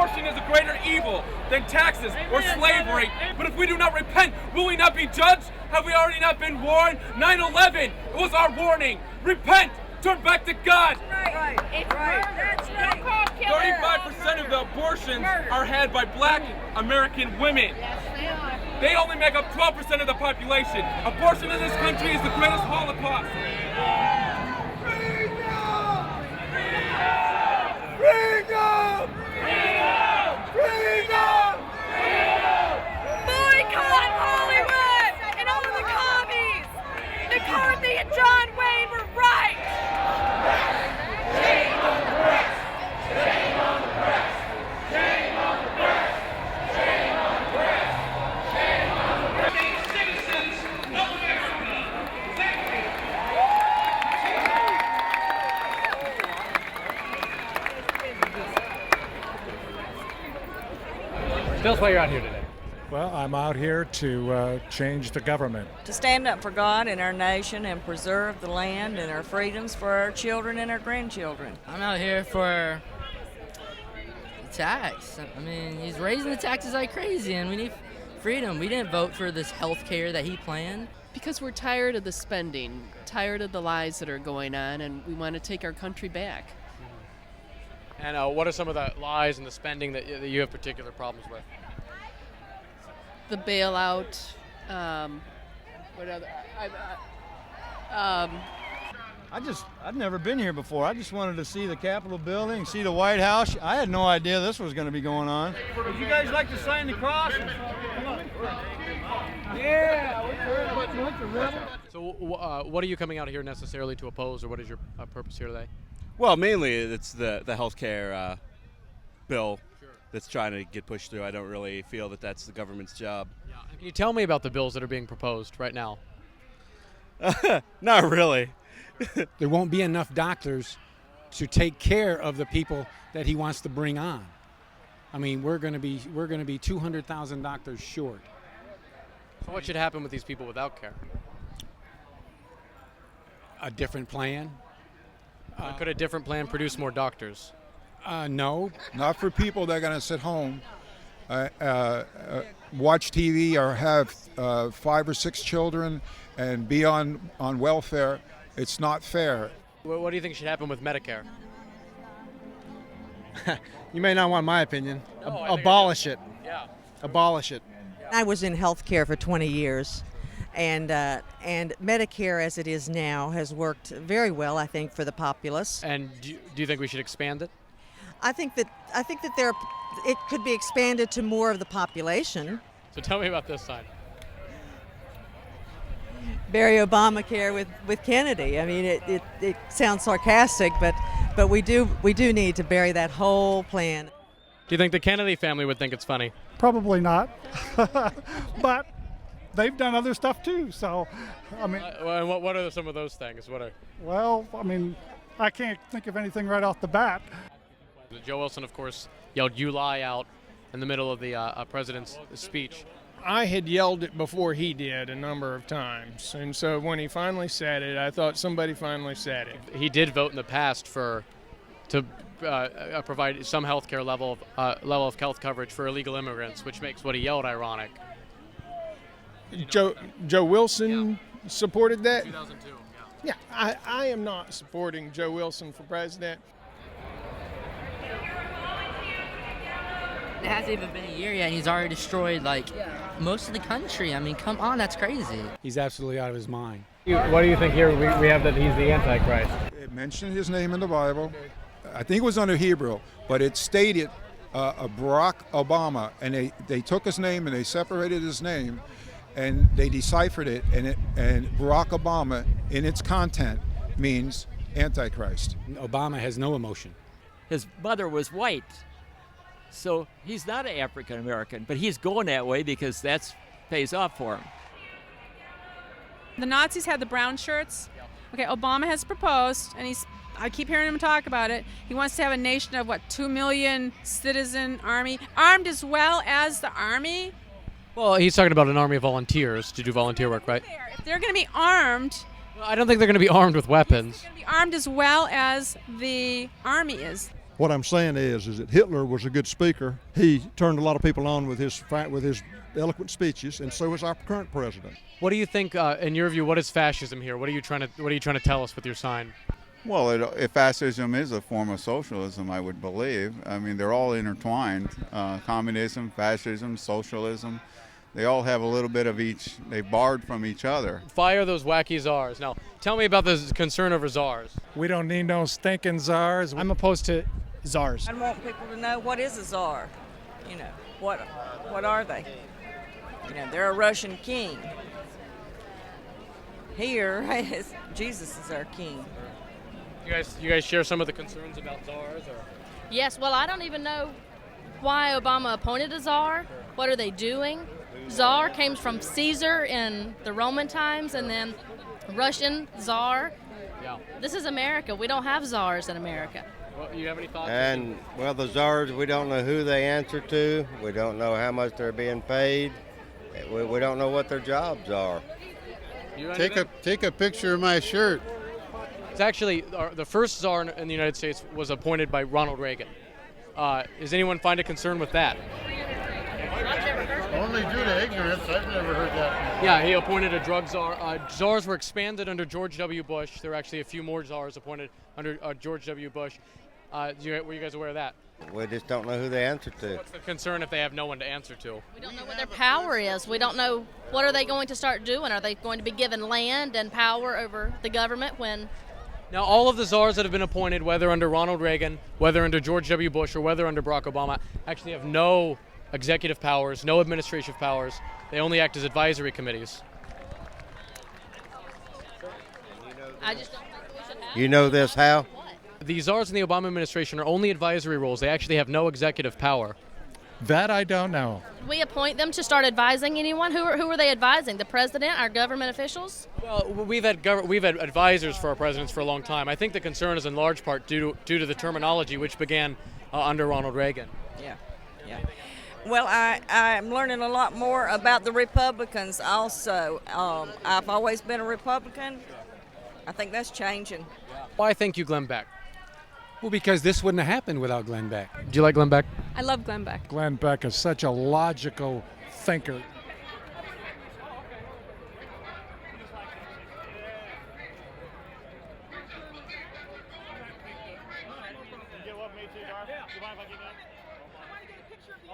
abortion is a greater evil than taxes or slavery. But if we do not repent, will we not be judged? Have we already not been warned? 9/11 was our warning. Repent, turn back to God. Right. It's right. That's right. 35% of the abortions are had by black American women. They only make up 12% of the population. Abortion in this country is the greatest Holocaust. Freedom! Boycott Hollywood and all of the commies. McCarthy and John Wayne were right. Shame on the press! Shame on the press! Shame on the press! Shame on the press! Shame on the press! Citizens of America! Thank you! Tell us why you're out here today. Well, I'm out here to change the government. To stand up for God and our nation and preserve the land and our freedoms for our children and our grandchildren. I'm out here for tax. I mean, he's raising the taxes like crazy, and we need freedom. We didn't vote for this health care that he planned. Because we're tired of the spending, tired of the lies that are going on, and we want to take our country back. And what are some of the lies and the spending that you have particular problems with? The bailout, what other? I'd never been here before. I just wanted to see the Capitol building, see the White House. I had no idea this was going to be going on. Would you guys like to sign the cross? Yeah. So what are you coming out here necessarily to oppose, or what is your purpose here today? Well, mainly it's the healthcare bill that's trying to get pushed through. I don't really feel that that's the government's job. Yeah. Can you tell me about the bills that are being proposed right now? Not really. There won't be enough doctors to take care of the people that he wants to bring on. I mean, we're going to be 200,000 doctors short. So what should happen with these people without care? A different plan. Could a different plan produce more doctors? No. Not for people that are going to sit home, watch TV, or have 5 or 6 children and be on welfare. It's not fair. What do you think should happen with Medicare? You may not want my opinion. No, Abolish it. Yeah. Abolish it. I was in healthcare for 20 years, and Medicare as it is now has worked very well, I think, for the populace. And do you think we should expand it? I think that it could be expanded to more of the population. So tell me about this side. Bury Obamacare with Kennedy. I mean, it sounds sarcastic, but we do need to bury that whole plan. Do you think the Kennedy family would think it's funny? Probably not, but they've done other stuff too. So, I mean, what are some of those things? Well, I mean, I can't think of anything right off the bat. Joe Wilson, of course, yelled "You lie" out in the middle of the president's speech. I had yelled it before he did a number of times, and so when he finally said it, I thought somebody finally said it. He did vote in the past to provide some health care level of health coverage for illegal immigrants, which makes what he yelled ironic. Joe Wilson supported that? 2002, yeah. I am not supporting Joe Wilson for president. It hasn't even been a year yet, and he's already destroyed most of the country. I mean, come on, that's crazy. He's absolutely out of his mind. What do you think here we have that he's the Antichrist? It mentioned his name in the Bible. I think it was under Hebrew, but it stated Barack Obama, and they took his name and they separated his name, and they deciphered it, and Barack Obama in its content means Antichrist. Obama has no emotion. His mother was white, so he's not an African American, but he's going that way because that pays off for him. The Nazis had the brown shirts. Okay, Obama has proposed, and I keep hearing him talk about it. He wants to have a nation of 2 million citizen army, armed as well as the army. Well, he's talking about an army of volunteers to do volunteer work, right? If they're going to be armed, well, I don't think they're going to be armed with weapons. they're going to be armed as well as the army is. What I'm saying is that Hitler was a good speaker. He turned a lot of people on with his eloquent speeches, and so is our current president. What do you think, in your view, what is fascism here? What are you trying to tell us with your sign? Well, if fascism is a form of socialism, I would believe. I mean, they're all intertwined. Communism, fascism, socialism, they all have a little bit of each. They borrowed from each other. Fire those wacky czars. Now, tell me about the concern over czars. We don't need no stinking czars. I'm opposed to czars. I want people to know what is a czar. You know, what are they? You know, they're a Russian king. Here, Jesus is our king. You guys share some of the concerns about czars? Or? Yes, well, I don't even know why Obama appointed a czar. What are they doing? Czar came from Caesar in the Roman times, and then Russian czar. Yeah. This is America. We don't have czars in America. Well, you have any thoughts? And, well, the czars, we don't know who they answer to. We don't know how much they're being paid. We don't know what their jobs are. Take a picture of my shirt. It's actually, the first czar in the United States was appointed by Ronald Reagan. Does anyone find a concern with that? Only due to ignorance. I've never heard that. Yeah, he appointed a drug czar. Czars were expanded under George W. Bush. There were actually a few more czars appointed under George W. Bush. Were you guys aware of that? We just don't know who they answer to. What's the concern if they have no one to answer to? We don't know what their power is. We don't know what are they going to start doing. Are they going to be given land and power over the government when... Now, all of the czars that have been appointed, whether under Ronald Reagan, whether under George W. Bush, or whether under Barack Obama, actually have no executive powers, no administrative powers. They only act as advisory committees. I just don't think we should have. You know this how? The czars in the Obama administration are only advisory roles. They actually have no executive power. That I don't know. Did we appoint them to start advising anyone? Who are they advising? The president, our government officials? Well, we've had advisors for our presidents for a long time. I think the concern is in large part due to the terminology which began under Ronald Reagan. Yeah. Well, I'm learning a lot more about the Republicans also. I've always been a Republican. I think that's changing. Why thank you, Glenn Beck? Well, because this wouldn't have happened without Glenn Beck. Do you like Glenn Beck? I love Glenn Beck. Glenn Beck is such a logical thinker. You want to get a picture of